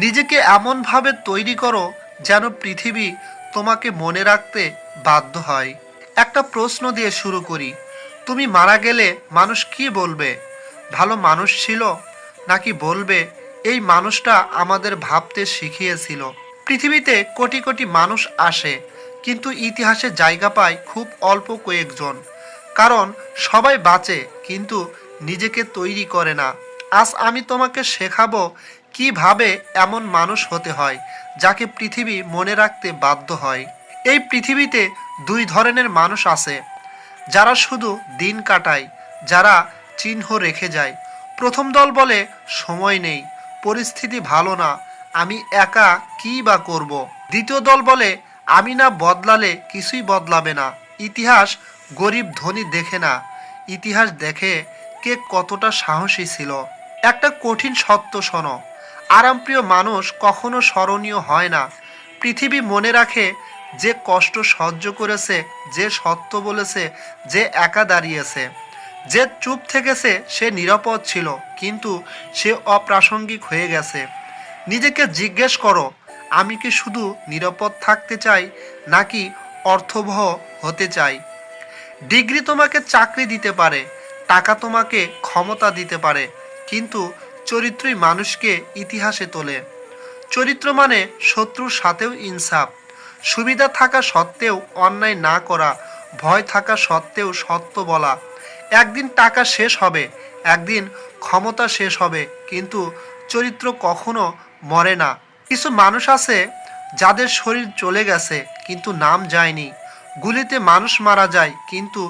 নিজেকে এমনভাবে তৈরি করো যেন পৃথিবী তোমাকে মনে রাখতে বাধ্য হয়। একটা প্রশ্ন দিয়ে শুরু করি। তুমি মারা গেলে মানুষ কি বলবে? ভালো মানুষ ছিল, নাকি বলবে এই মানুষটা আমাদের ভাবতে শিখিয়েছিল? পৃথিবীতে কোটি কোটি মানুষ আসে, কিন্তু ইতিহাসে জায়গা পায় খুব অল্প কয়েকজন। কারণ সবাই বাঁচে কিন্তু নিজেকে তৈরি করে না। আজ আমি তোমাকে শেখাবো কিভাবে এমন মানুষ হতে হয় যাকে পৃথিবী মনে রাখতে বাধ্য হয়। এই পৃথিবীতে দুই ধরনের মানুষ আছে, যারা শুধু দিন কাটায়, যারা চিহ্ন রেখে যায়। প্রথম দল বলে সময় নেই, পরিস্থিতি ভালো না, আমি একা কী বা করব। দ্বিতীয় দল বলে আমি না বদলালে কিছুই বদলাবে না। ইতিহাস গরিব ধনী দেখে না, ইতিহাস দেখে কে কতটা সাহসী ছিল। একটা কঠিন সত্য শোনো, আরামপ্রিয় মানুষ কখনো স্মরণীয় হয় না। পৃথিবী মনে রাখে যে কষ্ট সহ্য করেছে, যে সত্য বলেছে, যে একা দাঁড়িয়েছে, যে চুপ থেকেছে। সে নিরাপদ ছিল, কিন্তু সে অপ্রাসঙ্গিক হয়ে গেছে। নিজেকে জিজ্ঞেস করো, আমি কি শুধু নিরাপদ থাকতে চাই, নাকি অর্থবহ হতে চাই? ডিগ্রি তোমাকে চাকরি দিতে পারে, টাকা তোমাকে ক্ষমতা দিতে পারে, কিন্তু চরিত্রই মানুষকে ইতিহাসে তোলে। চরিত্র মানে শত্রুর সাথেও ইনসাফ, সুবিধা থাকা সত্ত্বেও অন্যায় না করা, ভয় থাকা সত্ত্বেও সত্য বলা। একদিন টাকা শেষ হবে, একদিন ক্ষমতা শেষ হবে, কিন্তু চরিত্র কখনো মরে না। কিছু মানুষ আছে যাদের শরীর চলে গেছে কিন্তু নাম যায়নি। গুলিতে মানুষ মারা যায় কিন্তু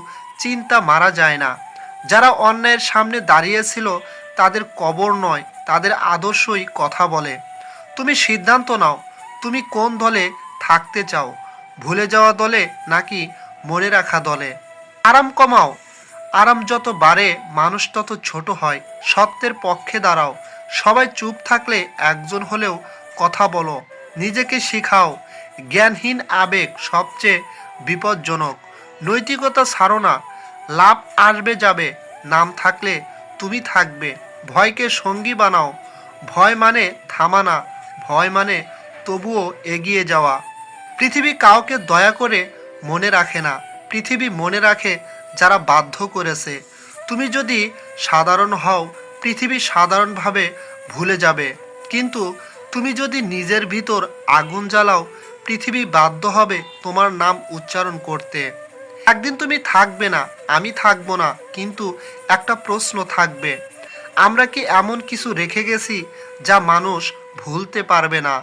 চিন্তা মারা যায় না। যারা অন্যায়ের সামনে দাঁড়িয়েছিল তাদের কবর নয়, তাদের আদর্শই কথা বলে। তুমি সিদ্ধান্ত নাও, তুমি কোন দলে থাকতে চাও, ভুলে যাওয়া দলে নাকি মনে রাখা দলে। আরাম কমাও, আরাম যত বাড়ে মানুষ তত ছোট হয়। সত্যের পক্ষে দাঁড়াও, সবাই চুপ থাকলে একজন হলেও কথা বলো। নিজেকে শিখাও, জ্ঞানহীন আবেগ সবচেয়ে বিপজ্জনক। নৈতিকতা ছাড়ো না, লাভ আসবে যাবে, নাম থাকলে তুমি থাকবে। ভয়কে সঙ্গী বানাও, ভয় মানে থামা না, ভয় মানে তবুও এগিয়ে যাওয়া। পৃথিবী কাউকে দয়া করে মনে রাখে না, পৃথিবী মনে রাখে যারা বাধ্য করেছে। তুমি যদি সাধারণ হও, পৃথিবী সাধারণভাবে ভুলে যাবে। কিন্তু তুমি যদি নিজের ভিতর আগুন জ্বালাও, পৃথিবী বাধ্য হবে তোমার নাম উচ্চারণ করতে। একদিন তুমি থাকবে না, আমি থাকবো না, কিন্তু একটা প্রশ্ন থাকবে, আমরা কি এমন কিছু রেখে গেছি যা মানুষ ভুলতে পারবে না?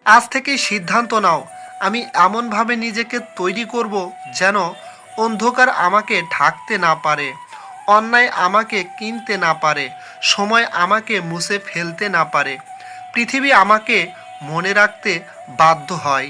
আজ থেকেই সিদ্ধান্ত নাও, আমি এমনভাবে নিজেকে তৈরি করব যেন অন্ধকার আমাকে ঢাকতে না পারে, অন্যায় আমাকে কিনতে না পারে, সময় আমাকে মুছে ফেলতে না পারে। পৃথিবী আমাকে মনে রাখতে বাধ্য হয়।